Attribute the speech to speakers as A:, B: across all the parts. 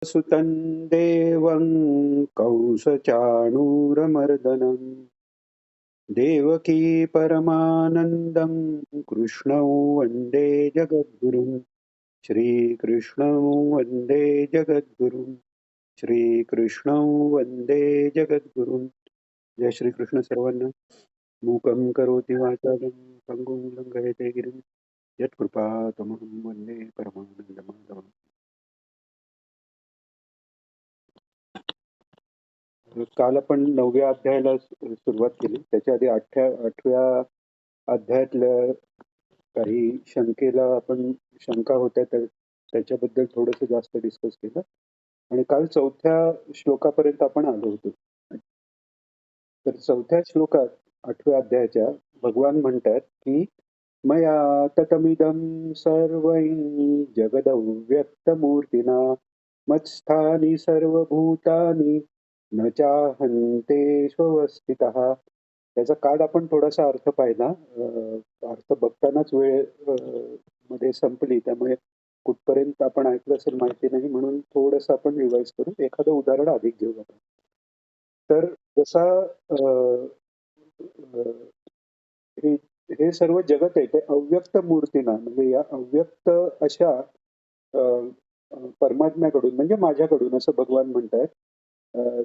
A: सुतं देवं कंसचाणूरमर्दनं देवकी परमानन्दं कृष्णौ वन्दे जगद्गुरुं श्रीकृष्णौ वन्दे जगद्गुरुं श्रीकृष्णौ वन्दे जगद्गुरुं जय श्रीकृष्ण सर्वांना. मूकं करोति वाचालं पङ्गुं लङ्घयते गिरिं यत्कृपातमहं वन्दे परमानन्दमाधवम्. काल आपण 9व्या अध्यायाला सुरुवात केली. त्याच्या आधी 8व्या अध्यायातल्या काही शंकेला आपण शंका होत्या तर त्याच्याबद्दल थोडंसं जास्त डिस्कस केलं आणि काल 4थ्या श्लोकापर्यंत आपण आलो होतो. तर 4थ्या श्लोकात 8व्या अध्यायाच्या भगवान म्हणतात की मया ततमिदं सर्वै जगदव्यक्तमूर्तिना मत्स्थानी सर्वभूतानि न चाहन्तेष्वस्थितः. त्याचा काल आपण थोडासा अर्थ पाहिला. अर्थ बघतानाच वेळ मध्ये संपली, त्यामुळे कुठपर्यंत आपण ऐकलं असेल माहिती नाही, म्हणून थोडंसं आपण रिवाइज करू. एखादं उदाहरण अधिक घेऊ आपण. तर जसा हे हे सर्व जगत आहे ते अव्यक्त मूर्तीना म्हणजे या अव्यक्त अशा अ, परमात्म्याकडून म्हणजे माझ्याकडून असं भगवान म्हणतात.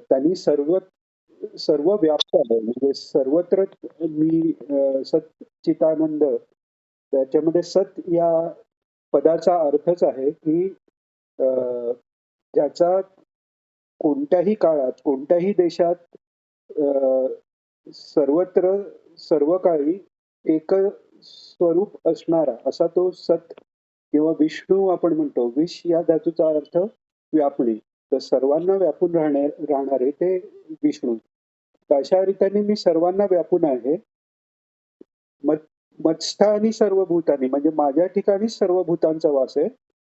A: त्यांनी सर्व सर्व व्याप्त आहे म्हणजे सर्वत्र मी सच्चितानंद. त्याच्यामध्ये सत या पदाचा अर्थच आहे की अ, ज्याचा कोणत्याही काळात कोणत्याही देशात अ, सर्वत्र सर्व काळी एक स्वरूप असणारा असा तो सत किंवा विष्णू आपण म्हणतो. विष या धातूचा अर्थ व्यापणे. तर सर्वांना व्यापून राहणारे ते विष्णू. तर अशा रीतीने मी सर्वांना व्यापून आहे. मत मत्स्थानी सर्व भूतानी म्हणजे माझ्या ठिकाणी सर्व भूतांचा वास आहे.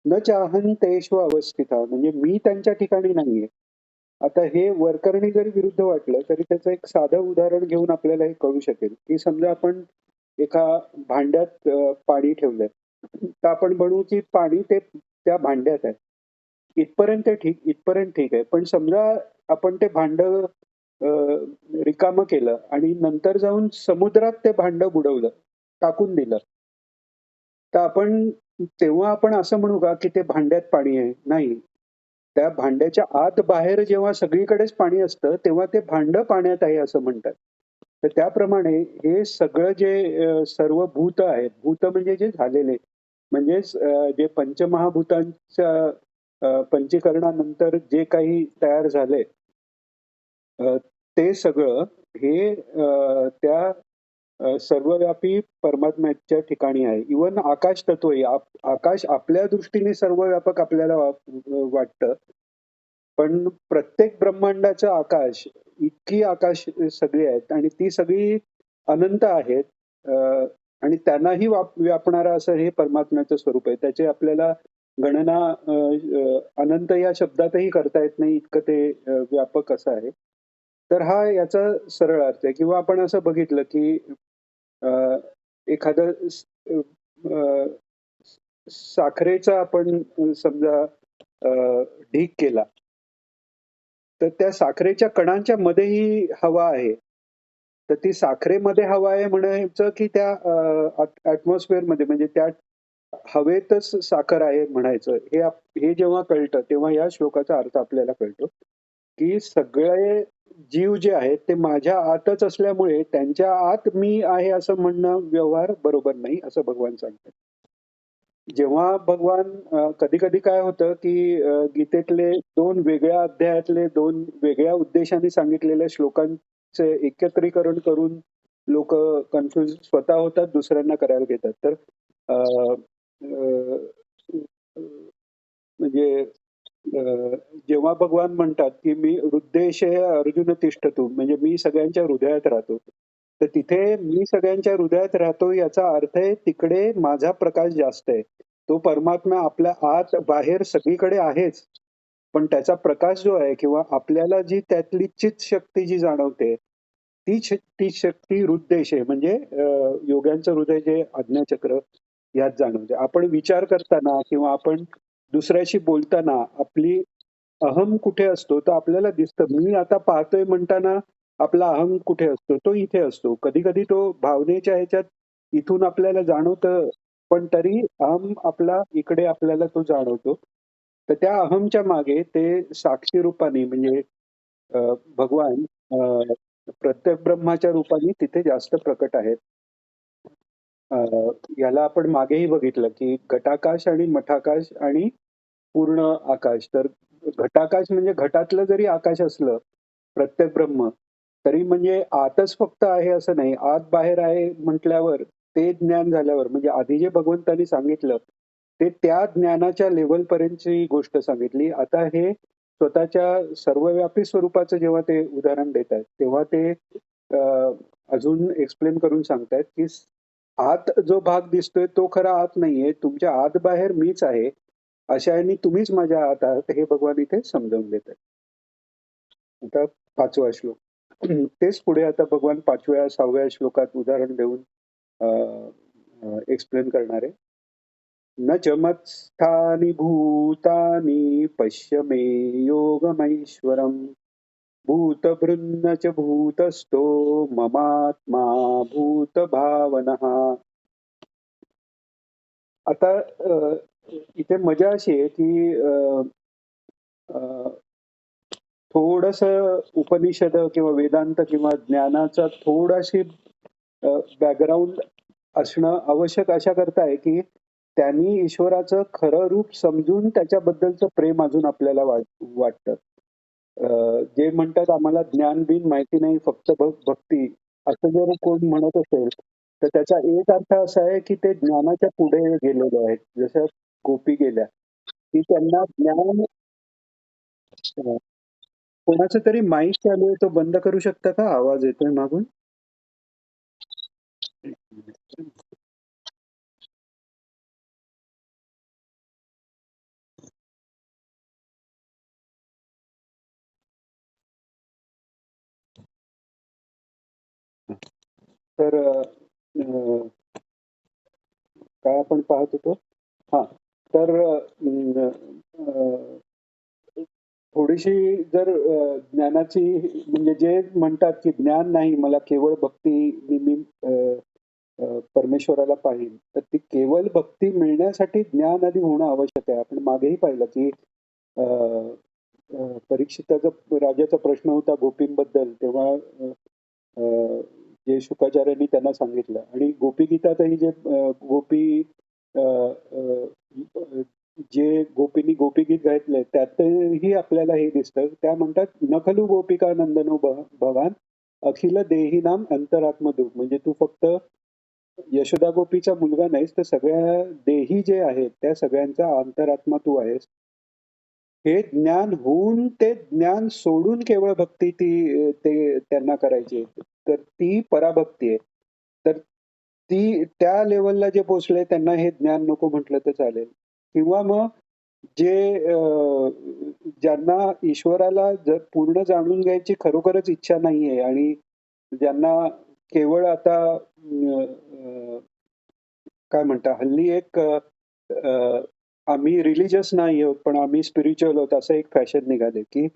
A: न चाहन तेषु अवस्थिता म्हणजे मी त्यांच्या ठिकाणी नाहीये. आता हे वरकरणी जरी विरुद्ध वाटलं तरी त्याचं एक साधं उदाहरण घेऊन आपल्याला हे कळू शकेल की समजा आपण एका भांड्यात पाणी ठेवलंय. तर आपण म्हणू की पाणी ते त्या भांड्यात आहे. इथपर्यंत ठीक आहे. पण समजा आपण ते भांड रिकामं केलं आणि नंतर जाऊन समुद्रात ते भांड बुडवलं, टाकून दिलं. तर तेव्हा आपण असं म्हणू का की ते भांड्यात पाणी आहे? नाही. त्या भांड्याच्या आत बाहेर जेव्हा सगळीकडेच पाणी असतं तेव्हा ते भांड पाण्यात आहे असं म्हणतात. तर त्याप्रमाणे हे सगळं जे सर्व भूत आहेत, भूत म्हणजे जे झालेले म्हणजेच जे पंचमहाभूतांच्या पंचीकरणानंतर जे काही तयार झालंय अ, ते सगळं हे त्या सर्वव्यापी परमात्म्याच्या ठिकाणी आहे. इव्हन आकाश तत्वही आकाश आपल्या दृष्टीने सर्वव्यापक आपल्याला वाटतं. पण प्रत्येक ब्रह्मांडाचं आकाश, इतकी आकाश सगळी आहेत आणि ती सगळी अनंत आहेत. आणि त्यांनाही व्यापणारं असं हे परमात्म्याचं स्वरूप आहे. त्याची आपल्याला गणना अनंत या शब्दातही करता येत नाही, इतकं ते व्यापक असं आहे. तर हा याचा सरळ अर्थ आहे. किंवा आपण असं बघितलं की अ, एखादं अ, साखरेचा आपण समजा ढीग केला, तर त्या साखरेच्या कणांच्या मध्येही हवा आहे. तर ती साखरेमध्ये हवा आहे म्हणायचं की त्या ॲटमॉस्फिअरमध्ये म्हणजे त्या हवेतच साखर आहे म्हणायचं. हे जेव्हा कळतं तेव्हा या श्लोकाचा अर्थ आपल्याला कळतो, की सगळे जीव जे आहेत ते माझ्या आतच असल्यामुळे त्यांच्या आत मी आहे असं म्हणणं व्यवहार बरोबर नाही, असं भगवान सांगतात. जेव्हा भगवान कधी-कधी काय होतं, की गीतेतले 2 वेगळ्या अध्यायातले 2 वेगळ्या उद्देशाने सांगितलेल्या श्लोकांचे एकत्रीकरण करून लोकं कन्फ्यूज स्वतः होतात, दुसऱ्यांना करायला घेतात. तर अ, अ, म्हणजे जेव्हा भगवान म्हणतात, की "मी हृद्देशे अर्जुन तिष्ठतु" म्हणजे मी सगळ्यांच्या हृदयात राहतो. तर तिथे मी सगळ्यांच्या हृदयात राहतो याचा अर्थ आहे तिकडे माझा प्रकाश जास्त आहे. तो परमात्मा आपल्या आत, बाहेर सगळीकडे आहेच. पण त्याचा प्रकाश जो आहे किंवा आपल्याला जी त्यातली चित शक्ती जी जाणवते, ती शक्ती हृद्देश आहे. म्हणजे योग्यांचं हृदय जे आज्ञाचक्र यात जाणवते. आपण विचार करताना किंवा आपण दुसऱ्याशी बोलताना आपली अहम कुठे असतो तर आपल्याला दिसतं. मी आता पाहतोय म्हणताना आपला अहम कुठे असतो? तो इथे असतो. कधी-कधी तो भावनेच्या ह्याच्यात इथून आपल्याला जाणवतं, पण तरी अहम आपला इकडे आपल्याला तो जाणवतो. तर त्या अहमच्या मागे ते साक्षी रूपाने म्हणजे भगवान प्रत्यक्ष ब्रह्माच्या रूपाने तिथे जास्त प्रकट आहेत. अ, याला आपण मागेही बघितलं, की घटाकाश आणि मठाकाश आणि पूर्ण आकाश. तर घटाकाश म्हणजे घटातलं जरी आकाश असलं, प्रत्यक्ष ब्रह्म, तरी म्हणजे आतच फक्त आहे असं नाही. आत बाहेर आहे म्हटल्यावर ते ज्ञान झाल्यावर म्हणजे आधी जे भगवंतांनी सांगितलं, ते त्या ज्ञानाच्या लेव्हलपर्यंतची गोष्ट सांगितली. आता हे स्वतःच्या सर्वव्यापी स्वरूपाचं जेव्हा ते उदाहरण देत आहेत, तेव्हा ते अ, अजून एक्सप्लेन करून सांगतायत, की आत जो भाग दिसतोय तो खरा आत नाहीये. तुमच्या आत बाहेर मीच आहे. अशा ह्यानी तुम्हीच माझ्या आत आहात हे भगवान इथे समजावून देत आहेत. आता 5वा श्लोक. तेच पुढे आता भगवान 5व्या 6व्या श्लोकात उदाहरण देऊन एक्सप्लेन करणार आहे. न च मत्स्थानि भूतानि पश्य मे योगमैश्वरम् भूतभृन्न च भूतस्थो ममात्मा भूतभावनः. आता इथे मजा अशी आहे की अ, थोडंसं उपनिषद किंवा वेदांत किंवा ज्ञानाचा थोडाशी बॅकग्राऊंड असणं आवश्यक अशाकरता आहे, की त्यांनी ईश्वराचं खरं रूप समजून त्याच्याबद्दलचं प्रेम अजून आपल्याला वाटतं. जे म्हणतात आम्हाला ज्ञान-बिन माहिती नाही, फक्त भक्ती, असं जर कोण म्हणत असेल, तर त्याचा एक अर्थ असा आहे, की ते ज्ञानाच्या पुढे गेलेले आहेत. जसं गोपी गेल्या, की त्यांना ज्ञान कोणाचं तरी माईक चालू आहे, तो बंद करू शकता का? आवाज येतोय मागून. तर काय आपण पाहत होतो? हां. तर थोडीशी जर ज्ञानाची म्हणजे जे म्हणतात, की ज्ञान नाही मला केवळ भक्तीने मी परमेश्वराला पाहीन. तर ती केवळ भक्ती मिळण्यासाठी ज्ञान आधी होणं आवश्यक आहे. आपण मागेही पाहिलं, की अ, परीक्षिताचा राजाचा प्रश्न होता गोपींबद्दल तेव्हा अ, जे शुकाचार्यांनी त्यांना सांगितलं आणि गोपीगीतातही जे गोपी अ, अ, अ, जे गोपींनी गोपीगीत गायलंय त्यातही आपल्याला हे दिसतं. त्या म्हणतात, "न खलु गोपिका नंदनो भवान अखिल देहीनाम अंतरात्मदूत." म्हणजे तू फक्त यशोदा गोपीचा मुलगा नाहीस, तर सगळ्या देही जे आहेत, त्या सगळ्यांचा अंतरात्मा तू आहेस. हे ज्ञान होऊन ते ज्ञान सोडून केवळ भक्ती ते त्यांना करायची आहे. तर ती पराभक्ती आहे. तर त्या लेव्हलला जे पोहोचले त्यांना हे ज्ञान नको म्हटलं तर चालेल. किंवा मग जे ज्यांना ईश्वराला पूर्ण जाणून घ्यायची खरोखरच इच्छा नाहीये आणि ज्यांना केवळ आता काय म्हणता हल्ली एक आम्ही रिलिजियस नाही आहोत, पण आम्ही स्पिरिच्युअल आहोत असं एक फॅशन निघाले, की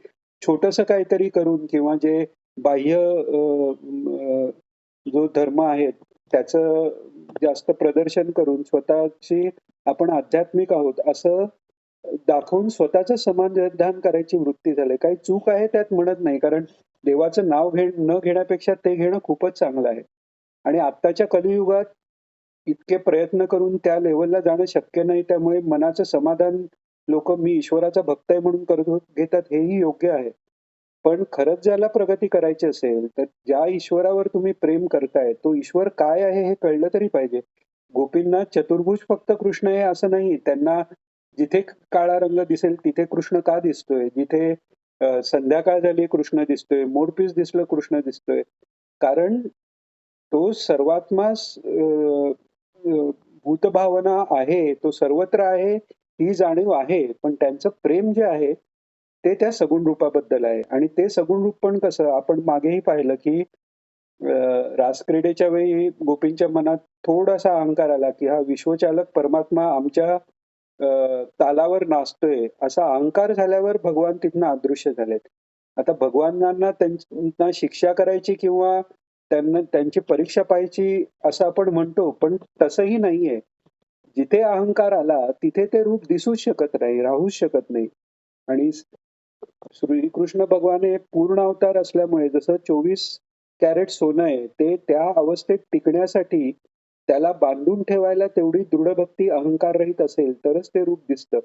A: छोटंसं काहीतरी करून किंवा जे बाह्य जो धर्म आहे त्याचं जास्त प्रदर्शन करून स्वतःची आपण आध्यात्मिक आहोत असं दाखवून स्वतःचं समाधान करायची वृत्ती झाली. काही चूक आहे त्यात म्हणत नाही. कारण देवाचं नाव न घेण्यापेक्षा ते घेणं खूपच चांगलं आहे. आणि आत्ताच्या कलियुगात इतके प्रयत्न करून त्या लेव्हलला जाणं शक्य नाही. त्यामुळे मनाचं समाधान लोकं मी ईश्वराचा भक्त आहे म्हणून घेतात हेही योग्य आहे. पण खरंच ज्याला प्रगती करायची असेल, तर ज्या ईश्वरावर तुम्ही प्रेम करताय, तो ईश्वर काय आहे हे कळलं तरी पाहिजे. गोपींना चतुर्भुज फक्त कृष्ण आहे असं नाही. त्यांना जिथे काळा रंग दिसेल तिथे कृष्ण का दिसतोय? जिथे संध्याकाळ झाली कृष्ण दिसतोय, मोरपीस दिसलं कृष्ण दिसतोय. कारण तो सर्वात्मा भूतभावना आहे, तो सर्वत्र आहे, ही जाणीव आहे. पण त्यांचं प्रेम जे आहे, ते त्या सगुण रूपाबद्दल आहे आणि ते सगुण रूप पण कसं आपण मागेही पाहिलं, की अ, रासक्रीडेच्या वेळी गोपींच्या मनात थोडासा अहंकार आला, की हा विश्वचालक परमात्मा आमच्या तालावर नाचतोय असा अहंकार झाल्यावर भगवान तिथनं अदृश्य झालेत. आता भगवानांना त्यांना शिक्षा करायची किंवा त्यांना त्यांची परीक्षा पाहायची असं आपण म्हणतो, पण तसंही नाहीये. जिथे अहंकार आला तिथे ते रूप दिसूच शकत नाही, राहूच शकत नाही. आणि श्रीकृष्ण भगवान हे पूर्ण अवतार असल्यामुळे जसं 24 कॅरेट सोनं आहे, ते त्या अवस्थेत टिकण्यासाठी त्याला बांधून ठेवायला तेवढी दृढ भक्ती अहंकाररहित असेल तरच ते रूप दिसतं.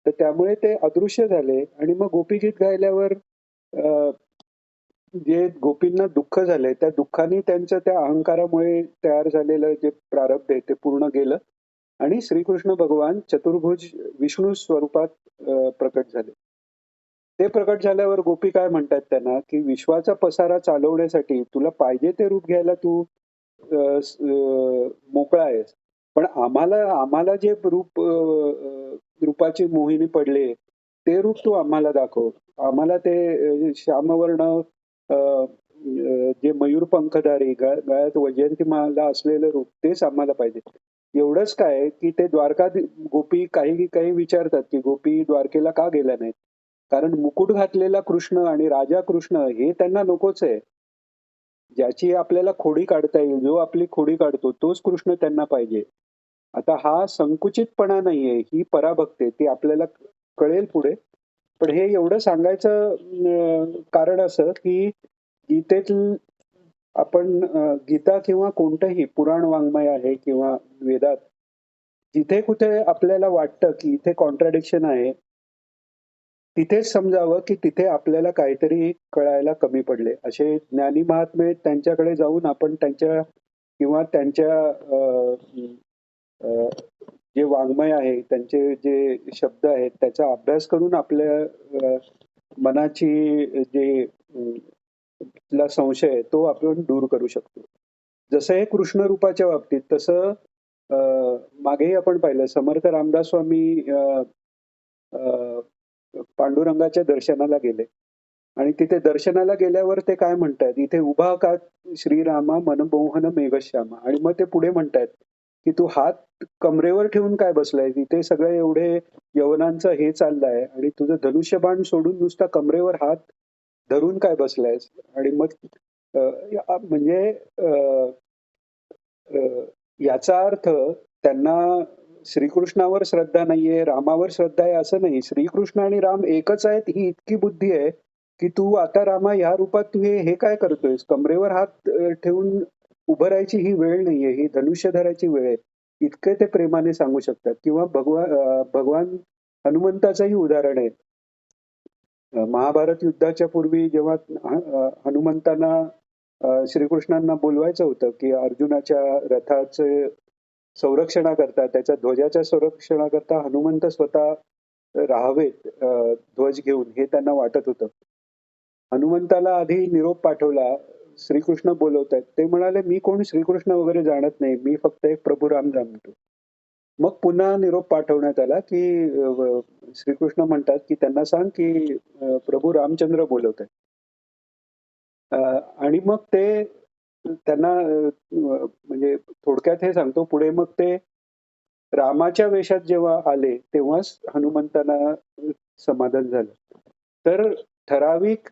A: तर त्यामुळे ते अदृश्य झाले आणि मग गोपीगीत गायल्यावर अ, जे गोपींना दुःख झालंय, त्या दुःखाने त्यांचं त्या अहंकारामुळे तयार झालेलं जे प्रारब्ध आहे ते पूर्ण गेलं आणि श्रीकृष्ण भगवान चतुर्भुज विष्णू स्वरूपात प्रकट झाले. ते प्रकट झाल्यावर गोपी काय म्हणतात त्यांना, की विश्वाचा पसारा चालवण्यासाठी तुला पाहिजे ते रूप घ्यायला तू मोकळा आहेस. पण आम्हाला आम्हाला जे रूप रूपाची मोहिनी पडले, ते रूप तू आम्हाला दाखव. आम्हाला ते श्यामवर्ण अ, अ, जे मयूरपंखधारी गळ्यात वैजयंतीमाला असलेलं रूप तेच आम्हाला पाहिजे. एवढंच काय, की ते गोपी काही काही विचारतात, की गोपी द्वारकेला का गेल्या नाहीत? कारण मुकुट घातलेला कृष्ण आणि राजा कृष्ण हे त्यांना नकोच आहे. ज्याची आपल्याला खोडी काढता येईल, जो आपली खोडी काढतो तोच कृष्ण त्यांना पाहिजे. आता हा संकुचितपणा नाहीये, ही पराभक्ती आहे. ती आपल्याला कळेल पुढे. पण हे एवढं सांगायचं कारण असं, की गीतेतील आपण गीता किंवा कोणतंही पुराण वाङ्मय आहे किंवा वेदात जिथे कुठे आपल्याला वाटतं, की इथे कॉन्ट्राडिक्शन आहे, तिथेच समजावं, की तिथे आपल्याला काहीतरी कळायला कमी पडले. असे ज्ञानी महात्मे त्यांच्याकडे जाऊन आपण त्यांच्या किंवा त्यांच्या अ, जे वाङ्मय आहे, त्यांचे जे शब्द आहेत, त्याचा अभ्यास करून आपल्या मनाची जे ला संशय आहे, तो आपण दूर करू शकतो. जसं हे कृष्ण रूपाच्या बाबतीत, तसं अ, मागेही आपण पाहिलं समर्थ रामदास स्वामी अ, पांडुरंगाच्या दर्शनाला गेले आणि तिथे दर्शनाला गेल्यावर ते काय म्हणतायत, "इथे उभा का श्रीरामा मनमोहन मेघश्यामा" आणि मग ते पुढे म्हणतायत, की "तू हात कमरेवर ठेवून काय बसलाय? इथे सगळे एवढे यवनांचं हे चाललंय आणि तुझं धनुष्यबाण सोडून नुसता कमरेवर हात धरून काय बसलायस?" आणि मग म्हणजे अ, याचा अर्थ त्यांना श्रीकृष्णावर श्रद्धा नाहीये, रामावर श्रद्धा आहे असं नाही. श्रीकृष्ण आणि राम एकच आहेत ही इतकी बुद्धी आहे, की तू आता रामा ह्या रूपात तू हे हे काय करतोयस? कमरेवर हात ठेवून उभं राहायची ही वेळ नाहीये, ही धनुष्य धरायची वेळ आहे. इतके ते प्रेमाने सांगू शकतात किंवा भगवान हनुमंताचंही उदाहरण आहे. महाभारत युद्धाच्या पूर्वी जेव्हा हनुमंतांना श्रीकृष्णांना बोलवायचं होतं, की अर्जुनाच्या रथाचे संरक्षणाकरता, त्याच्या ध्वजाच्या संरक्षणाकरता हनुमंत स्वतः राहावेत ध्वज घेऊन हे त्यांना वाटत होतं. हनुमंताला आधी निरोप पाठवला. श्रीकृष्ण बोलवतायत. ते म्हणाले, "मी कोण श्रीकृष्ण वगैरे जाणत नाही. मी फक्त एक प्रभू राम जाणतो." मग पुन्हा निरोप पाठवण्यात आला, की श्रीकृष्ण म्हणतात, की त्यांना सांग, की प्रभू रामचंद्र बोलवतायत. अ, आणि मग ते त्यांना म्हणजे थोडक्यात हे सांगतो. पुढे मग ते रामाच्या वेशात जेव्हा आले, तेव्हाच हनुमंतांना समाधान झालं. तर ठराविक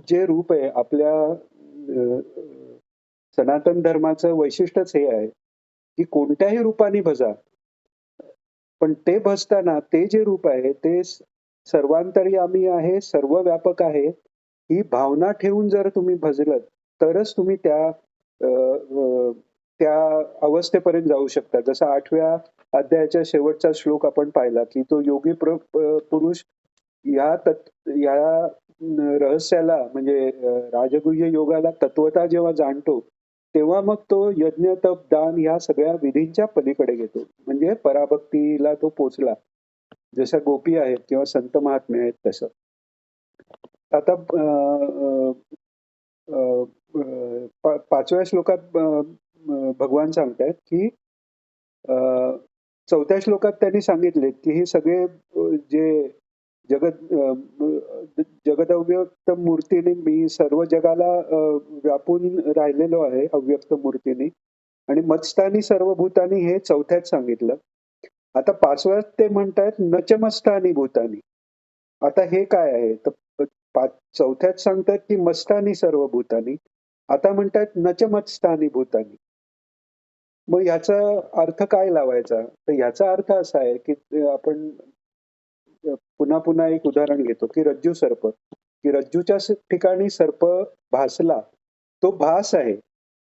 A: जे रूप आहे आपल्या सनातन धर्माचं वैशिष्ट्यच हे आहे, की कोणत्याही रूपाने भजा. पण ते भजताना ते जे रूप आहे ते सर्वांतर्यामी आहे, सर्वव्यापक आहे. ही भावना ठेवून जर तुम्ही भजलत, तरच तुम्ही अ, अ, त्या अवस्थेपर्यंत जाऊ शकता. जसा 8व्या अध्यायाच्या शेवटचा श्लोक आपण पाहिला, की तो योगी पुरुष या रहस्याला म्हणजे राजगुह्य योगाला तत्वता जेव्हा जाणतो, तेव्हा मग तो यज्ञ, तप, दान ह्या सगळ्या विधींच्या पलीकडे गेतो. म्हणजे पराभक्तीला तो पोचला. जशा गोपी आहेत किंवा संत महात्मे आहेत तसं. आता अ, अ, 5व्या श्लोकात भगवान सांगतायत, की अ, 4थ्या श्लोकात त्यांनी सांगितले, की हे सगळे जे जगत जगदव्यक्त मूर्तीने मी सर्व जगाला व्यापून राहिलेलो आहे अव्यक्त मूर्तीने आणि मत्स्थानी सर्व भूतानी हे 4थ्यात सांगितलं. आता 5व्यात ते म्हणतायत नचमस्तानी भूतानी. आता हे काय आहे? तर 4थ्यात सांगतायत की मस्तानी सर्व भूतानी. आता म्हणतायत नचमत्स्थानी भूतानी. मग याचा अर्थ काय लावायचा? तर याचा अर्थ असा आहे की आपण पुन्हा पुन्हा एक उदाहरण घेतो की रज्जू सर्प, की रज्जूच्या ठिकाणी सर्प भासला, तो भास आहे.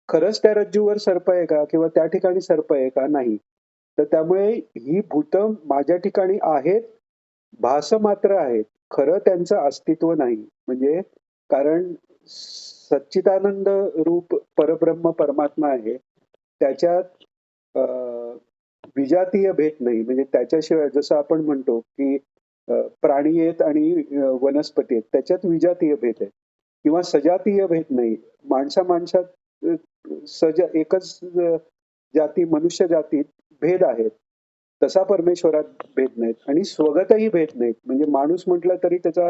A: खरंच त्या रज्जूवर सर्प आहे का? किंवा त्या ठिकाणी सर्प आहे का? नाही. तर त्यामुळे ही भूतं माझ्या ठिकाणी आहेत, भास मात्र आहेत. खरं त्यांचं अस्तित्व नाही. म्हणजे कारण सच्चिदानंद रूप परब्रह्म परमात्मा आहे. त्याच्यात अ, विजातीय भेद नाही. म्हणजे त्याच्याशिवाय जसं आपण म्हणतो, की प्राणी आहेत आणि वनस्पती आहेत. त्याच्यात विजातीय भेद आहे किंवा सजातीय भेद नाही. माणसा-माणसात अ, एकच जाती मनुष्य जातीत भेद आहेत. तसा परमेश्वरात भेद नाहीत आणि स्वगतही भेद नाहीत. म्हणजे माणूस म्हटलं तरी त्याचा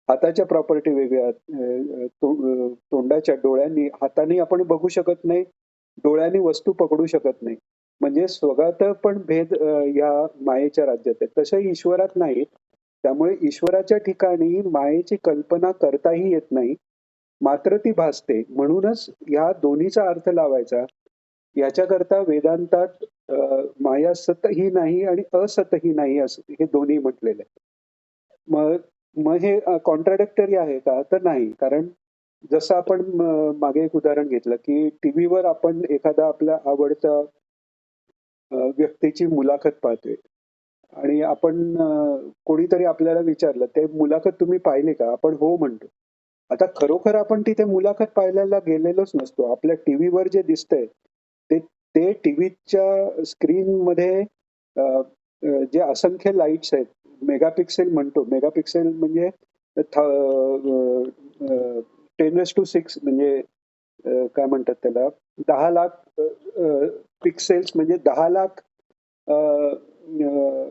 A: हाताच्या प्रॉपर्टी वेगळ्या, तोंडाच्या, डोळ्यांनी, हाताने आपण बघू शकत नाही, डोळ्यांनी वस्तू पकडू शकत नाही. म्हणजे स्वगत पण भेद या मायेच्या राज्यात आहेत. तसं ईश्वरात नाहीत. त्यामुळे ईश्वराच्या ठिकाणी मायेची कल्पना करताही येत नाही. मात्र ती भासते. म्हणूनच ह्या दोन्हीचा अर्थ लावायचा. याच्याकरता वेदांतात माया सतही नाही आणि असतही नाही असं हे दोन्ही म्हटलेलं आहे. मग मग हे कॉन्ट्राडिक्टरी आहे का? तर नाही. कारण जसं आपण मागे एक उदाहरण घेतलं, की टीव्हीवर आपण एखादा आपल्या आवडता व्यक्तीची मुलाखत पाहतोय आणि आपण कोणीतरी आपल्याला विचारलं, "ते मुलाखत तुम्ही पाहिली का?" आपण हो म्हणतो. आता खरोखर आपण तिथे मुलाखत पाहायला गेलेलोच नसतो. आपल्या टीव्हीवर जे दिसतंय, ते ते टीव्हीच्या स्क्रीनमध्ये अ, जे असंख्य लाईट्स आहेत, मेगापिक्सेल म्हणतो. मेगापिक्सेल म्हणजे 10^6 म्हणजे काय म्हणतात त्याला 10,00,000 पिक्सेल्स म्हणजे 10,00,000 अ, अ,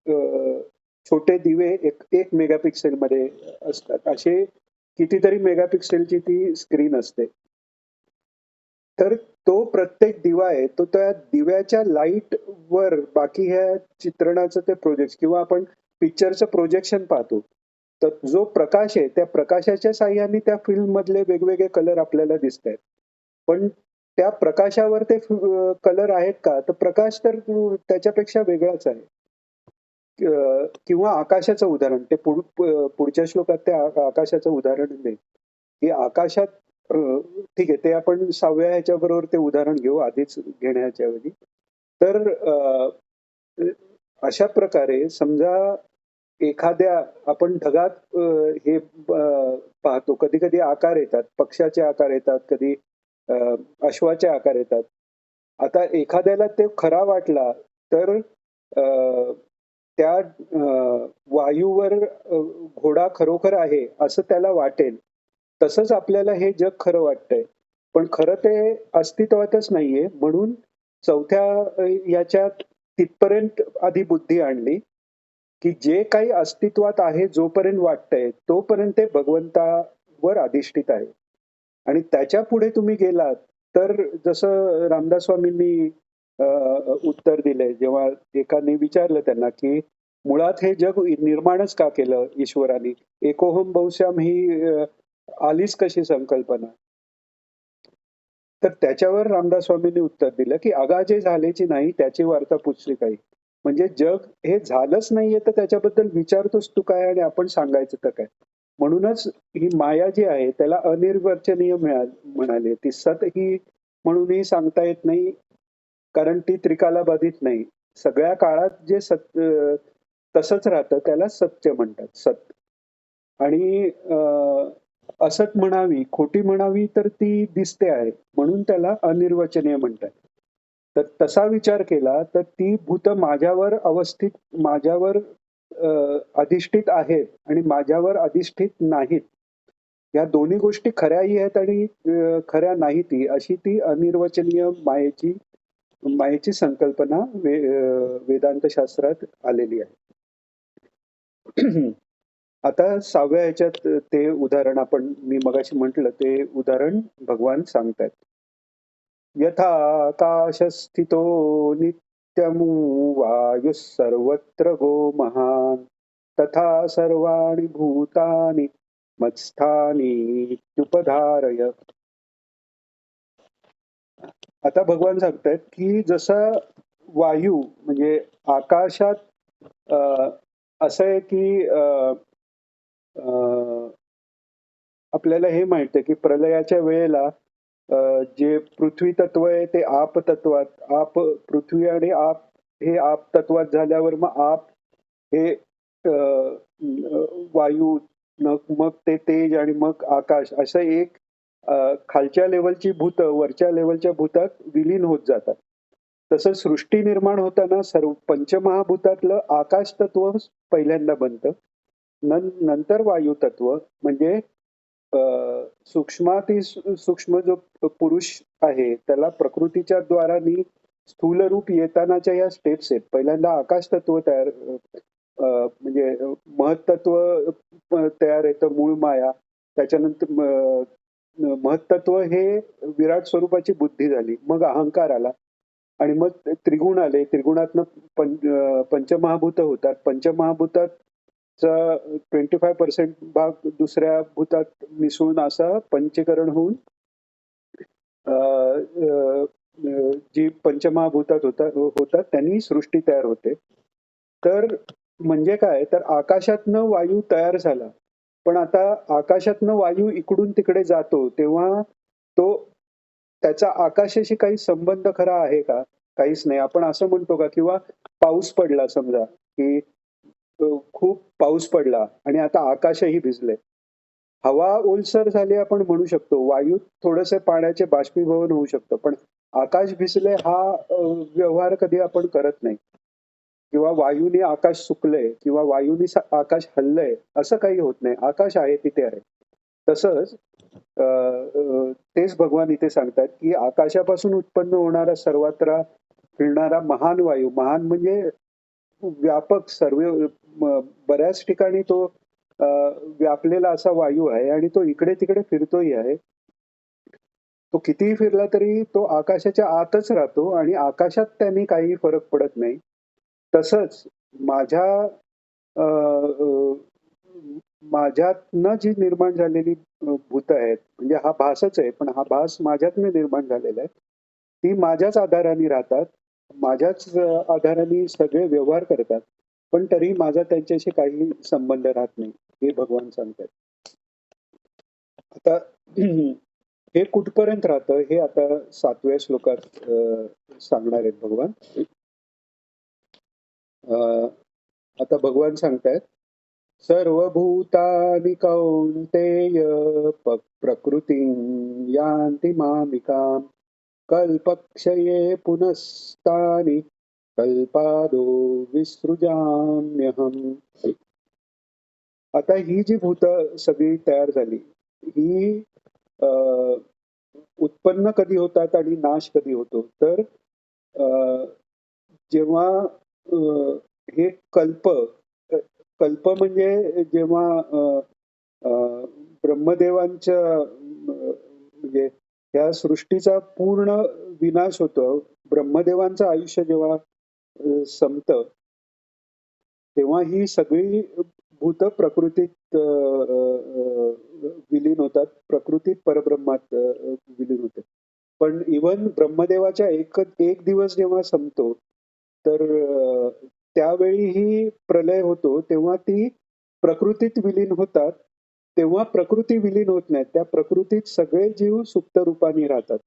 A: अ, छोटे दिवे एक मेगापिक्सेलमध्ये असतात. असे कितीतरी मेगापिक्सेलची ती स्क्रीन असते. तर तो प्रत्येक दिवा आहे, तो त्या दिव्याच्या लाईटवर बाकी ह्या चित्रणाचं ते प्रोजेक्ट किंवा आपण पिक्चरचं प्रोजेक्शन पाहतो. तर जो प्रकाश आहे, त्या प्रकाशाच्या साहाय्याने त्या फिल्ममधले वेगवेगळे कलर आपल्याला दिसतायत. पण त्या प्रकाशावर ते कलर आहेत का? तर प्रकाश तर त्याच्यापेक्षा वेगळाच आहे. किंवा आकाशाचं उदाहरण ते पुढच्या श्लोकात ते आकाशाचं उदाहरण देईल, की आकाशात अ, ठीक आहे ते आपण 6व्या ह्याच्याबरोबर ते उदाहरण घेऊ आधीच घेण्याच्या ऐवजी. तर अ, अशा प्रकारे समजा एखाद्या आपण ढगात हे पाहतो. कधी-कधी आकार येतात. पक्षाचे आकार येतात, कधी अ, अश्वाचे आकार येतात. आता एखाद्याला ते खरा वाटला तर त्या वायूवर घोडा खरोखर आहे असं त्याला वाटेल. तसंच आपल्याला हे जग खरं वाटतंय. पण खरं ते अस्तित्वातच नाहीये. म्हणून 4थ्या याच्यात तिथपर्यंत आधी बुद्धी आणली, की जे काही अस्तित्वात आहे जोपर्यंत वाटतंय, तोपर्यंत ते भगवंतावर अधिष्ठित आहे. आणि त्याच्यापुढे तुम्ही गेलात, तर जसं रामदास स्वामींनी उत्तर दिलंय, जेव्हा एकाने विचारलं त्यांना, की मुळात हे जग निर्माणच का केलं ईश्वराने? एकोहम बहुश्याम ही आलीच कशी संकल्पना? तर त्याच्यावर रामदास स्वामींनी उत्तर दिलं, की "अगाजे झालेची नाही त्याची वार्ता पुसली काही." म्हणजे जग हे झालंच नाहीये, तर त्याच्याबद्दल विचारतोस तू काय आणि आपण सांगायचं तर काय? म्हणूनच ही माया जी आहे त्याला अनिर्वचनीय म्हणाले. ती सत ही म्हणूनही सांगता येत नाही, कारण ती त्रिकालाबाधित नाही. सगळ्या काळात जे तसंच राहतं त्याला सत्य म्हणतात, सत. आणि असत म्हणावी, खोटी म्हणावी तर ती दिसते आहे. म्हणून त्याला अनिर्वचनीय म्हणतात. तर तसा विचार केला तर ती भूत माझ्यावर अधिष्ठित आहेत आणि माझ्यावर अधिष्ठित नाहीत. या दोन्ही गोष्टी खऱ्याही आहेत आणि खऱ्या नाहीतही अशी ती अनिर्वचनीय मायेची संकल्पना वेदांत शास्त्रात आलेली आहे. आता 6व्या ह्याच्यात ते उदाहरण मी मगाशी म्हटलं ते उदाहरण भगवान सांगतायत. यथाकाशस्थितो नित्यमु वायुः सर्वत्र गो महान् तथा सर्वाणि भूतानि मत्स्थानीत्युपधारय. आता भगवान सांगतायत की जसं वायू म्हणजे आकाशात असं आहे की आपल्याला हे माहित आहे की प्रलयाच्या वेळेला जे पृथ्वी तत्व आहे ते आप तत्वात पृथ्वी आणि आप हे आप तत्वात झाल्यावर मग आप हे वायू मग ते तेज आणि मग आकाश असं एक खालच्या लेवलची भूत वरच्या लेवलच्या भूतात विलीन होत जातात. तसं सृष्टी निर्माण होताना सर्व पंचमहाभूतातलं आकाश तत्व पहिल्यांदा बनतं. नंतर वायू तत्व म्हणजे सूक्ष्माती सूक्ष्म जो पुरुष आहे त्याला प्रकृतीच्या द्वाराने स्थूल रूप येतानाच्या या स्टेप्स आहेत. पहिल्यांदा आकाश तत्व तयार म्हणजे महत्तत्व तयार येतं मूळ माया. त्याच्यानंतर महत्तत्व हे विराट स्वरूपाची बुद्धी झाली. मग अहंकार आला आणि मग त्रिगुण आले. त्रिगुणातनं पंचमहाभूत होतात. पंचमहाभूतात 25% भाग दुसऱ्या भूतात मिसळून असा पंचीकरण होऊन जी पंचमहाभूतात होतात त्यांनी सृष्टी तयार होते. तर म्हणजे काय तर आकाशातनं वायू तयार झाला. पण आता आकाशातनं वायू इकडून तिकडे जातो तेव्हा तो त्याचा आकाशाशी काही संबंध खरा आहे का? काहीच नाही. आपण असं म्हणतो का किंवा पाऊस पडला समजा की खूप पाऊस पडला आणि आता आकाशही भिजले. हवा ओलसर झाली आपण म्हणू शकतो. वायूत थोडंसं पाण्याचे बाष्पीभवन होऊ शकतं. पण आकाश भिजले हा व्यवहार कधी आपण करत नाही. किंवा वायूने आकाश सुकलंय किंवा वायूने आकाश हललंय असं काही होत नाही. आकाश आहे तिथे आहे. तसंच तेच भगवान इथे सांगतात की आकाशापासून उत्पन्न होणारा सर्वत्र फिरणारा महान वायू, महान म्हणजे व्यापक सर्व बऱ्याच ठिकाणी तो व्यापलेला असा वायू आहे आणि तो इकडे तिकडे फिरतोही आहे. तो कितीही फिरला तरी तो आकाशाच्या आतच राहतो आणि आकाशात त्यांनी काही फरक पडत नाही. तसंच माझ्या अ, अ, माझ्यातनं जी निर्माण झालेली भूत आहेत म्हणजे हा भासच आहे पण हा भास माझ्यातनं निर्माण झालेला आहे. ती माझ्याच आधाराने राहतात. माझ्याच आधाराने सगळे व्यवहार करतात. पण तरी माझा त्यांच्याशी काही संबंध राहत नाही. हे भगवान सांगतात. आता हे कुठपर्यंत राहतं हे आता 7व्या श्लोकात सांगणार आहेत भगवान. आता भगवान सांगतायत सर्वभूतानि कौन्तेय प्रकृतिं यान्ति मामिकाम् कल्पक्षये पुनस्तानि कल्पादो विसृजाम्यहम्. आता ही जी भूत सगळी तयार झाली ही उत्पन्न कधी होतात आणि नाश कधी होतो तर जेव्हा हे कल्प म्हणजे जेव्हा ब्रह्मदेवांच्या म्हणजे या सृष्टीचा पूर्ण विनाश होतो. ब्रह्मदेवांचं आयुष्य जेव्हा संपतं तेव्हा ही सगळी भूत प्रकृतीत विलीन होतात. प्रकृतीत परब्रह्मात विलीन होते. पण इव्हन ब्रह्मदेवाच्या एक दिवस जेव्हा संपतो तर त्यावेळीही प्रलय होतो तेव्हा ती प्रकृतीत विलीन होतात. तेव्हा प्रकृती विलीन होत नाहीत. त्या प्रकृतीत सगळे जीव सुप्त रूपाने राहतात.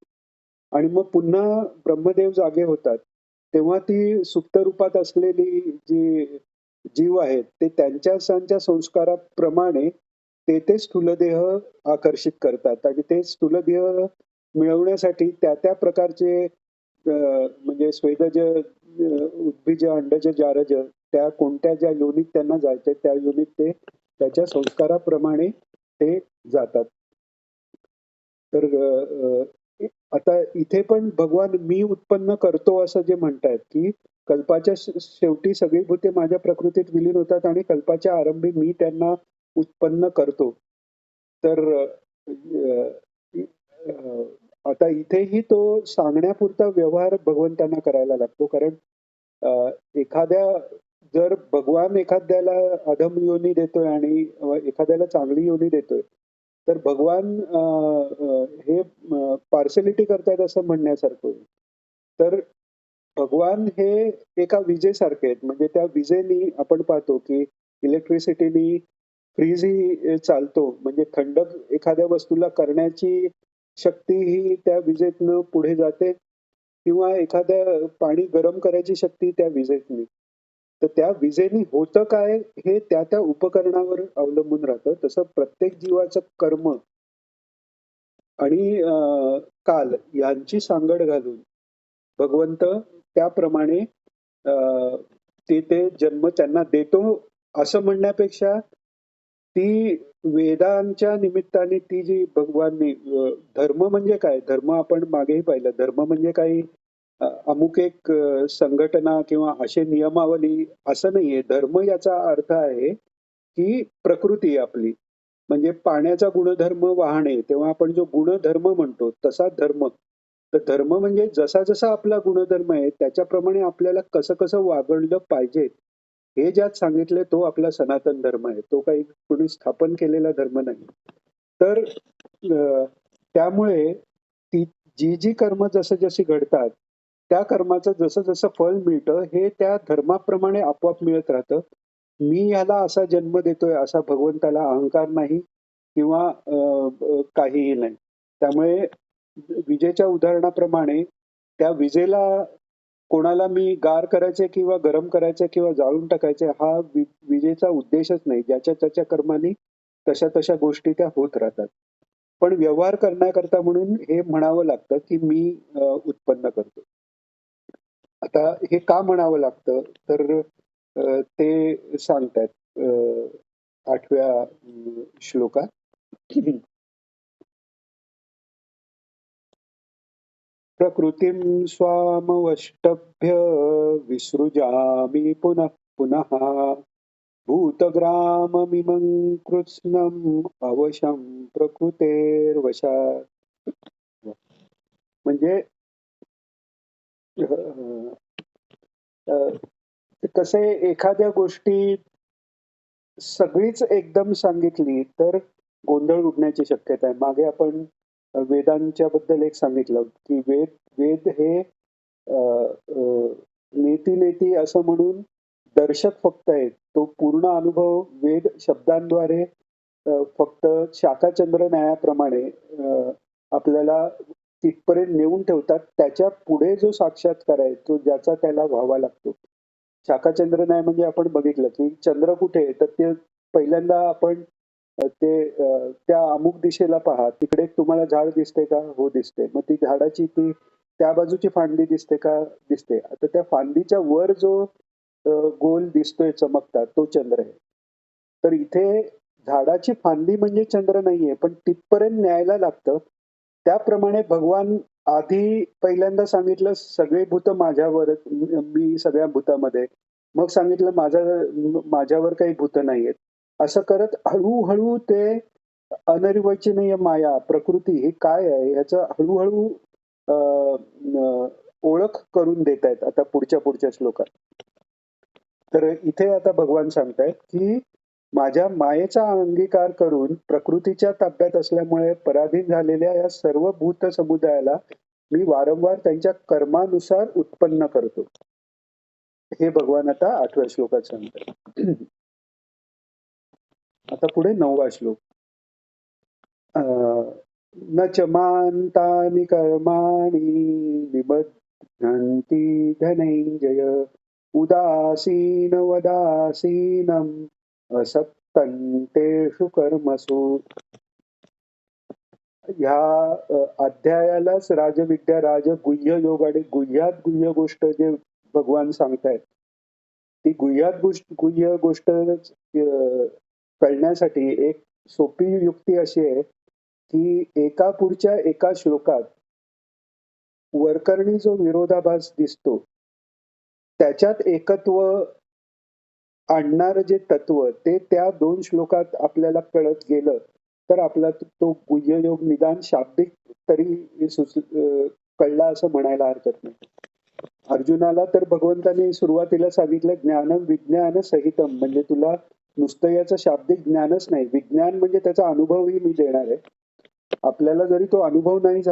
A: आणि मग पुन्हा ब्रह्मदेव जागे होतात. तेव्हा ती सुप्त रूपात असलेली जी जीव आहेत ते त्यांच्या संस्काराप्रमाणे ते स्थूलदेह आकर्षित करतात आणि ते स्थूलदेह मिळवण्यासाठी त्या प्रकारचे म्हणजे स्वेदज, उद्भिज, अंडज, जारज त्या कोणत्या ज्या योनीत त्यांना जायचंय त्या योनीत ते त्याच्या संस्काराप्रमाणे ते जातात. तर आता इथे पण भगवान मी उत्पन्न करतो असं जे म्हणतायत की कल्पाच्या शेवटी सगळी भूते माझ्या प्रकृतीत विलीन होतात आणि कल्पाच्या आरंभी मी त्यांना उत्पन्न करतो. तर आता इथेही तो सांगण्यापुरता व्यवहार भगवंतांना करायला लागतो कारण एखाद्या जर भगवान एखाद्याला अधम योनी देतोय आणि एखाद्याला चांगली योनी देतोय, तर भगवान हे पार्शॅलिटी करतायत असं म्हणण्यासारखं होईल. तर भगवान हे एका विजेसारखे आहेत. म्हणजे त्या विजेनी आपण पाहतो, की इलेक्ट्रिसिटीनी फ्रीजही चालतो. म्हणजे थंड एखाद्या वस्तूला करण्याची शक्ती ही त्या विजेतनं पुढे जाते किंवा एखाद्या पाणी गरम करायची शक्ती त्या विजेतनी. तर त्या विजेनी होतं काय हे त्या उपकरणावर अवलंबून राहतं. तसं प्रत्येक जीवाचं कर्म आणि काल यांची सांगड घालून भगवंत त्याप्रमाणे ते जन्म त्यांना देतो असं म्हणण्यापेक्षा ती वेदांच्या निमित्ताने ती जी भगवानने धर्म म्हणजे काय? धर्म आपण मागेही पाहिलं. धर्म म्हणजे काही अमुक एक संघटना किंवा असे नियमावली असं नाहीये. धर्म याचा अर्थ आहे, की प्रकृती आपली. म्हणजे पाण्याचा गुणधर्म वाहणे. तेव्हा आपण जो गुणधर्म म्हणतो तसा धर्म. तर धर्म म्हणजे जसा-जसा आपला गुणधर्म आहे त्याच्याप्रमाणे आपल्याला कसं-कसं वागणलं पाहिजे, हे ज्यात सांगितलंय तो आपला सनातन धर्म आहे. तो काही कोणी स्थापन केलेला धर्म नाही. तर त्यामुळे ती जी कर्म जशी घडतात, त्या कर्माचं जसं-जसं फळ मिळतं हे त्या धर्माप्रमाणे आपोआप मिळत राहतं. मी ह्याला असा जन्म देतोय असा भगवंताला अहंकार नाही किंवा काहीही नाही. त्यामुळे विजेच्या उदाहरणाप्रमाणे त्या विजेला कोणाला मी गार करायचे किंवा गरम करायचे किंवा जाळून टाकायचे हा विजेचा उद्देशच नाही. ज्याच्या त्याच्या कर्माने तशा गोष्टी त्या होत राहतात. पण व्यवहार करण्याकरता म्हणून हे म्हणावं लागतं, की मी उत्पन्न करतो. आता हे का म्हणावं लागतं? तर ते सांगतायत 8व्या श्लोकात. प्रकृतिं स्वामवष्टभ्य विसृजामि पुनः पुनः भूतग्राममिमं कृत्स्नम् अवशं प्रकृतेर्वशात्. म्हणजे कसं आहे एखाद्या गोष्टी सगळीच एकदम सांगितली तर गोंधळ उडण्याची शक्यता आहे. मागे आपण वेदांच्या बद्दल एक सांगितलं, की वेद हे नेती-नेती असं म्हणून दर्शक फक्त आहेत. तो पूर्ण अनुभव वेद शब्दांद्वारे फक्त शाखाचंद्र न्यायाप्रमाणे आपल्याला तिथपर्यंत नेऊन ठेवतात. त्याच्या पुढे जो साक्षात्कार आहे, तो ज्याचा त्याला व्हावा लागतो. शाखाचंद्र न्याय म्हणजे आपण बघितलं, की चंद्र कुठे आहे? तर ते पहिल्यांदा आपण त्या अमुक दिशेला पहा. तिकडे तुम्हाला झाड दिसते का? हो दिसते. मग ती झाडाची ती त्या बाजूची फांदी दिसते का? दिसते. आता त्या फांदीच्या वर जो गोल दिसतोय चमकता तो चंद्र आहे. तर इथे झाडाची फांदी म्हणजे चंद्र नाहीये, पण तिथपर्यंत न्यायला लागतं. त्याप्रमाणे भगवान आधी पहिल्यांदा सांगितलं सगळे भूत माझ्यावर मी सगळ्या भूतामध्ये. मग सांगितलं माझ्यावर काही भूत नाहीयेत. असं करत हळू ते अनिर्वचनीय माया, प्रकृती हे काय आहे याचं हळू ओळख करून देतायत आता पुढच्या श्लोकात. तर इथे आता भगवान सांगतायत, की माझ्या मायेचा अंगीकार करून प्रकृतीच्या ताब्यात असल्यामुळे पराधीन झालेल्या या सर्व भूत समुदायाला मी वारंवार त्यांच्या कर्मानुसार उत्पन्न करतो. हे भगवान आता 8व्या श्लोकात सांगतात. आता पुढे 9वा श्लोक. न च मान्तानि कर्माणि निबध्नन्ति धनञ्जय उदासीनवदासीनम् असक्तन्तेषु कर्मसु. ह्या अध्यायालाच राजविद्या राजगुह्य योग आणि गुह्यात गुह्य गोष्ट जे भगवान सांगतायत ती गुह्य गोष्ट कळण्यासाठी एक सोपी युक्ती अशी आहे की एका पुढच्या एका श्लोकात वरकरणी जो विरोधाभास दिसतो त्याच्यात एकत्व आणणारं जे तत्व ते त्या 2 श्लोकात आपल्याला कळत गेलं तर आपला तो गुह्ययोग निदान शाब्दिक तरी कळला असं म्हणायला हरकत नाही. अर्जुनाला तर भगवंताने सुरुवातीला सांगितलं ज्ञान विज्ञान सहितम, म्हणजे तुला नुसतं याचं शाब्दिक ज्ञानच नाही, विज्ञान म्हणजे त्याचा अनुभवही मी देणार आहे. आपल्याला जरी तो अनुभव नाही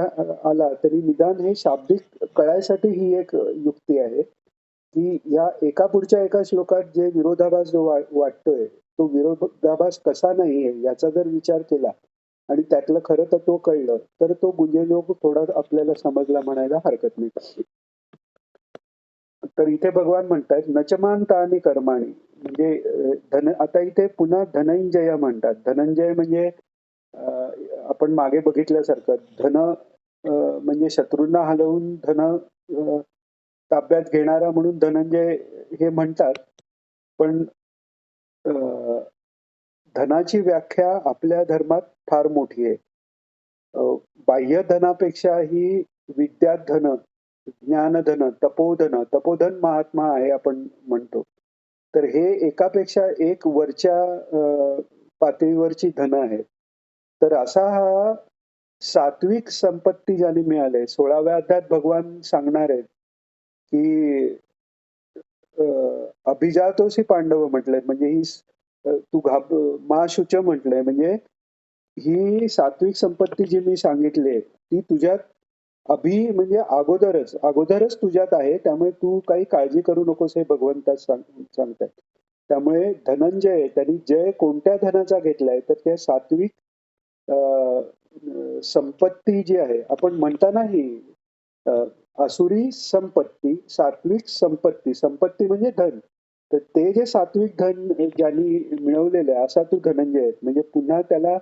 A: आला तरी निदान हे शाब्दिक कळायसाठी ही एक युक्ती आहे, की या एका पुढच्या एका श्लोकात जे विरोधाभास जो वाटतोय, तो विरोधाभास कसा नाहीये याचा जर विचार केला आणि त्यातलं खरं तत्व कळलं, तर तो गुह्ययोग थोडा आपल्याला समजला म्हणायला हरकत नाही. तर इथे भगवान म्हणतात नचमांत आणि कर्माणी, म्हणजे आता इथे पुन्हा धनंजय म्हणतात. धनंजय म्हणजे आपण मागे बघितल्यासारखं धन म्हणजे शत्रूंना हलवून धन ताब्यात घेणारा म्हणून धनंजय हे म्हणतात. पण धनाची व्याख्या आपल्या धर्मात फार मोठी आहे. बाह्य धनापेक्षा ही विद्याधन, ज्ञानधन, तपोधन महात्मा आहे आपण म्हणतो. तर हे एकापेक्षा एक वरच्या पातळीवरची धन आहे. तर असा हा सात्विक संपत्ती ज्याने मिळाले, 16व्या अध्यायात भगवान सांगणार आहेत की अभिजातोसी पांडव म्हटलंय, म्हणजे ही तू माशुच म्हटलंय, म्हणजे ही सात्विक संपत्ती जी मी सांगितली ती तुझ्यात म्हणजे अगोदरच तुझ्यात आहे, त्यामुळे तू काही काळजी करू नकोस हे भगवंतात सांगतात. त्यामुळे धनंजय त्यांनी जय कोणत्या धनाचा घेतलाय तर त्या सात्विक संपत्ती जी आहे, आपण म्हणताना ही असुरी संपत्ती, सात्विक संपत्ती, संपत्ती म्हणजे धन, तर ते जे सात्विक धन ज्यांनी मिळवलेलं आहे असा तू धनंजय आहे. म्हणजे पुन्हा त्याला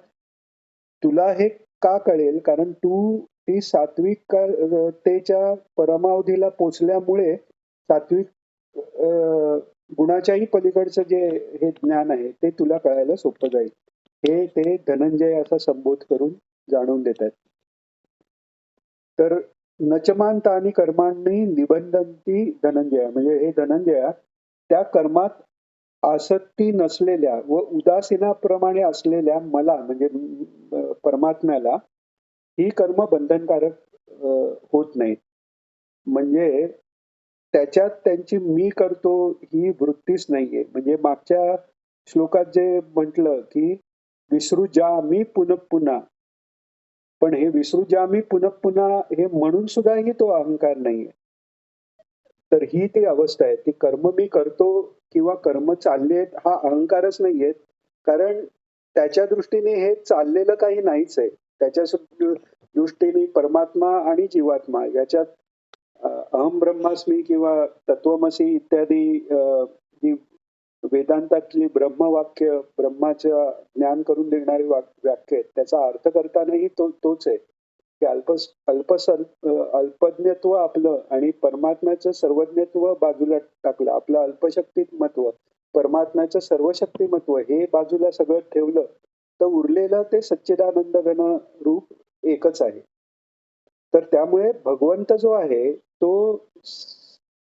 A: तुला हे का कळेल, कारण तू ती सात्विकतेच्या परमावधीला पोचल्यामुळे सात्विक गुणाच्याही पलीकडचं जे हे ज्ञान आहे ते तुला कळायला सोपं जाईल. हे ते धनंजय असा संबोध करून जाणून देतात. तर नचमांत आणि कर्मांनी निबंधंती धनंजय, म्हणजे हे धनंजया त्या कर्मात आसक्ती नसलेल्या व उदासीनाप्रमाणे असलेल्या मला म्हणजे परमात्म्याला ही कर्म बंधनकारक होत नाहीत. म्हणजे त्याच्यात त्यांची मी करतो ही वृत्तीच नाहीये. म्हणजे मागच्या श्लोकात जे म्हटलं की विसरू जा मी पुनः पुन्हा, पण हे विसरू जा मी पुनः पुन्हा हे म्हणून सुद्धाही तो अहंकार नाहीये. तर ही ती अवस्था आहे, ती कर्म मी करतो किंवा कर्म चालले आहेत हा अहंकारच नाहीये, कारण त्याच्या दृष्टीने हे चाललेलं काही नाहीच आहे. त्याच्या दृष्टीने परमात्मा आणि जीवात्मा याच्यात अहम ब्रह्मास्मी किंवा तत्वमसी इत्यादी जी वेदांतातली ब्रह्मवाक्य, ब्रह्माचं ज्ञान करून देणारी वाक्य आहेत, त्याचा अर्थ करतानाही तोच आहे की अल्पज्ञत्व आपलं आणि परमात्म्याचं सर्वज्ञत्व बाजूला टाकलं. आपलं अल्पशक्तिमत्व, परमात्म्याचं सर्वशक्तिमत्व हे बाजूला सगळं ठेवलं तर उरलेलं ते सच्चिदानंद घन रूप एकच आहे. तर त्यामुळे भगवंत जो आहे तो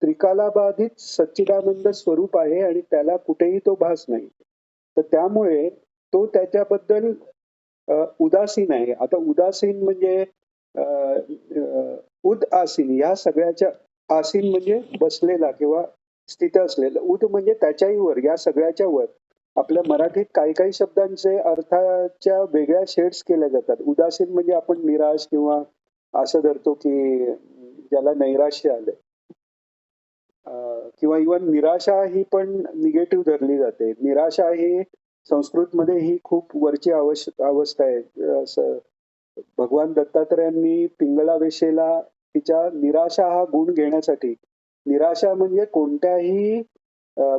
A: त्रिकालाबाधित सच्चिदानंद स्वरूप आहे आणि त्याला कुठेही तो भास नाही. तर त्यामुळे तो त्याच्याबद्दल उदासीन आहे. आता उदासीन म्हणजे उद आसीन, या सगळ्याच्या आसीन म्हणजे बसलेला किंवा स्थित असलेला, उद म्हणजे त्याच्याही वर, या सगळ्याच्या वर. आपल्या मराठीत काही काही शब्दांचे अर्थाच्या वेगळ्या शेड्स केल्या जातात. उदासीन म्हणजे आपण निराश किंवा असं धरतो की ज्याला नैराश्य आलंय, किंवा इव्हन निराशा ही पण निगेटिव्ह धरली जाते. निराशा ही संस्कृतमध्ये ही खूप वरची अवस्था आहे. असं भगवान दत्तात्रयांनी पिंगला वेशेला तिच्या निराशा हा गुण घेण्यासाठी, निराशा म्हणजे कोणत्याही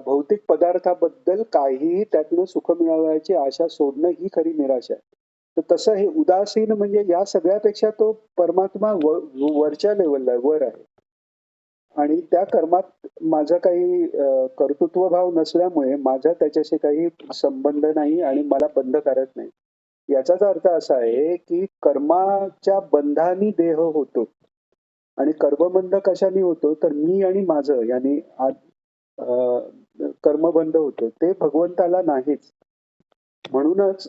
A: भौतिक पदार्थाबद्दल काहीही त्यातनं सुख मिळवायची आशा सोडणं ही खरी निराशा आहे. तर तसं हे उदासीन म्हणजे या सगळ्यापेक्षा तो परमात्मा वरच्या लेवलला वर आहे आणि त्या कर्मात माझा काही कर्तृत्व भाव नसल्यामुळे माझा त्याच्याशी काही संबंध नाही आणि मला बंध करत नाही. याचाच अर्थ असा आहे की कर्माच्या बंधानी देह होतो आणि कर्मबंध कशाने होतो तर मी आणि माझं यानी कर्मबंध होतो, ते भगवंताला नाहीच. म्हणूनच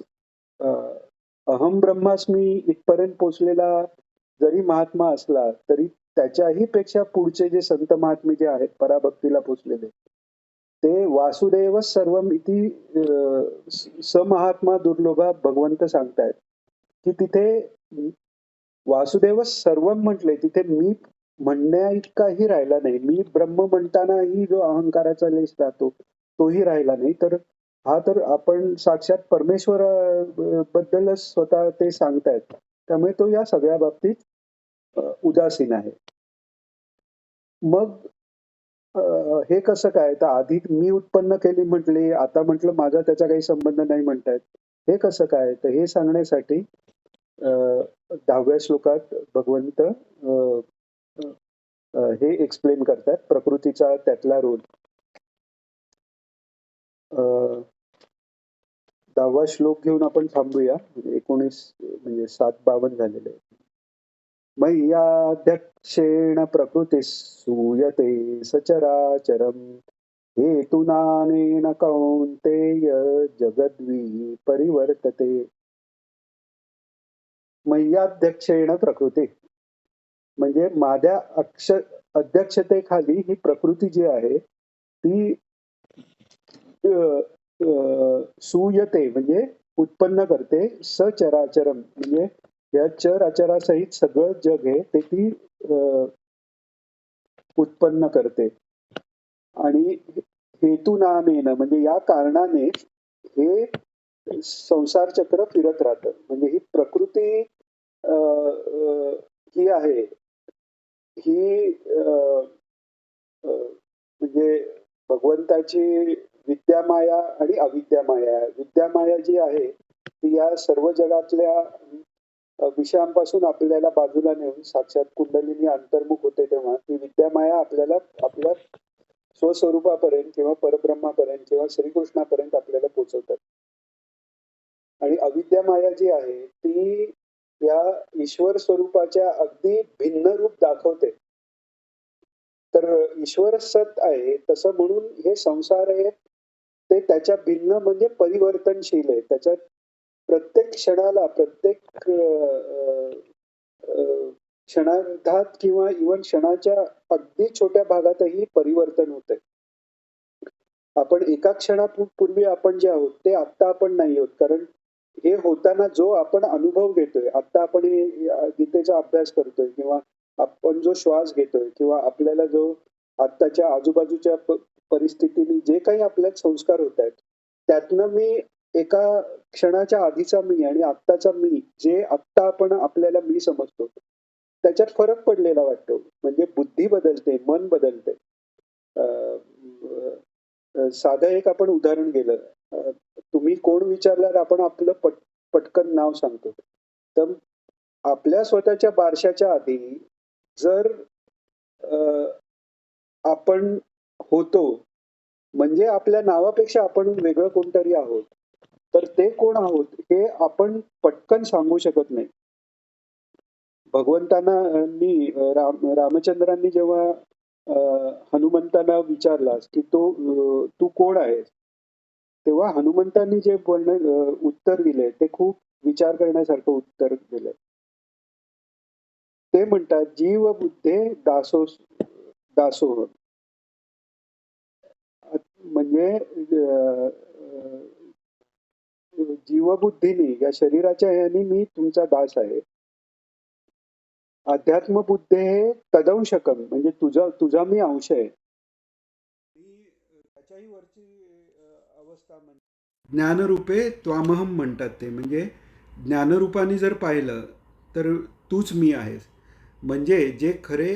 A: अहम ब्रह्मास्मी इथपर्यंत पोचलेला जरी महात्मा असला तरी त्याच्याही पेक्षा पुढचे जे संत महात्मे जे आहेत पराभक्तीला पोचलेले, ते वासुदेव सर्वम इति समहात्मा दुर्लभा भगवंत सांगतायत की तिथे वासुदेव सर्वम म्हटले, तिथे मी म्हणण्या इतकाही राहिला नाही. मी ब्रह्म म्हणतानाही जो अहंकाराचा लेश राहतो तोही राहिला नाही. तर हा तर आपण साक्षात परमेश्वर बद्दलच स्वतः ते सांगतायत. त्यामुळे तो या सगळ्या बाबतीत उदासीन आहे. मग हे कसं काय? तर आधी मी उत्पन्न केली म्हटली, आता म्हटलं माझा त्याचा काही संबंध नाही म्हणतायत. हे कसं काय? तर हे सांगण्यासाठी 10व्या श्लोकात भगवंत हे एक्सप्लेन करतात प्रकृतीचा त्यातला रोल. 10वा श्लोक घेऊन आपण थांबूया. 19 म्हणजे 7:52 झालेले. मय्याध्यक्षेण प्रकृती सूयते सचराचरम हेतुनानेन कौन्तेय जगद्वी परिवर्तते. मय्याध्यक्षेण प्रकृती म्हणजे माझ्या अध्यक्षतेखाली ही प्रकृती जी आहे ती सूयते म्हणजे उत्पन्न करते. सचराचरम म्हणजे या चर अचरासहित सगळं जग आहे ते ती उत्पन्न करते. आणि हेतुनानेन म्हणजे या कारणाने हे संसार चक्र फिरत राहतं. म्हणजे ही प्रकृती ही आहे ही म्हणजे भगवंताची विद्यामाया आणि अविद्यामाया. विद्यामाया जी आहे ती या सर्व जगातल्या विषयांपासून आपल्याला बाजूला नेऊन साक्षात कुंडलिनी अंतर्मुख होते तेव्हा ती विद्यामाया आपल्याला आपल्या स्वस्वरूपापर्यंत किंवा परब्रह्मापर्यंत किंवा श्रीकृष्णापर्यंत आपल्याला पोहोचवतात. आणि अविद्यामाया जी आहे ती या ईश्वर स्वरूपाच्या अगदी भिन्न रूप दाखवते. तर ईश्वर सत आहे तसं म्हणून हे संसार आहे ते त्याच्या भिन्न म्हणजे परिवर्तनशील आहे. त्याच्यात प्रत्येक क्षणाला प्रत्येक क्षणार्धात किंवा इव्हन क्षणाच्या अगदी छोट्या भागातही परिवर्तन होत आहे. आपण एका क्षणापूर्वी आपण जे आहोत ते आत्ता आपण नाही आहोत. कारण हे होताना जो आपण अनुभव घेतोय, आत्ता आपण गीतेचा अभ्यास करतोय किंवा आपण जो श्वास घेतोय किंवा आपल्याला जो आत्ताच्या आजूबाजूच्या परिस्थितीने जे काही आपल्यात संस्कार होत आहेत त्यातनं मी एका क्षणाच्या आधीचा मी आणि आत्ताचा मी जे आत्ता आपण आपल्याला मी समजतो त्याच्यात फरक पडलेला वाटतो. म्हणजे बुद्धी बदलते, मन बदलते. साधं एक आपण उदाहरण गेलं. तुम्ही कोण विचारल्यावर आपण आपलं पटकन नाव सांगतो. तर आपल्या स्वतःच्या बारशाच्या आधी जर आपण होतो म्हणजे आपल्या नावापेक्षा आपण वेगळं कोणतरी आहोत. तर ते कोण आहोत हे आपण पटकन सांगू शकत नाही. भगवंतांना रामचंद्रांनी जेव्हा हनुमंतांना विचारलास की तू कोण आहेस, तेव्हा हनुमंतांनी जे उत्तर दिले ते खूप विचार करण्यासारखं उत्तर दिलंय. ते म्हणतात जीव बुद्धे दासोह. म्हणजे जीवबुद्धीने या शरीराच्या ह्यानी मी तुमचा दास आहे. अध्यात्म बुद्धे हे तदंशकम म्हणजे तुझा मी अंश आहे. त्याच्याही वरची अवस्था म्हणजे ज्ञानरूपे त्वामहम म्हणतात ते. म्हणजे ज्ञानरूपाने जर पाहिलं तर तूच मी आहेस. म्हणजे जे खरे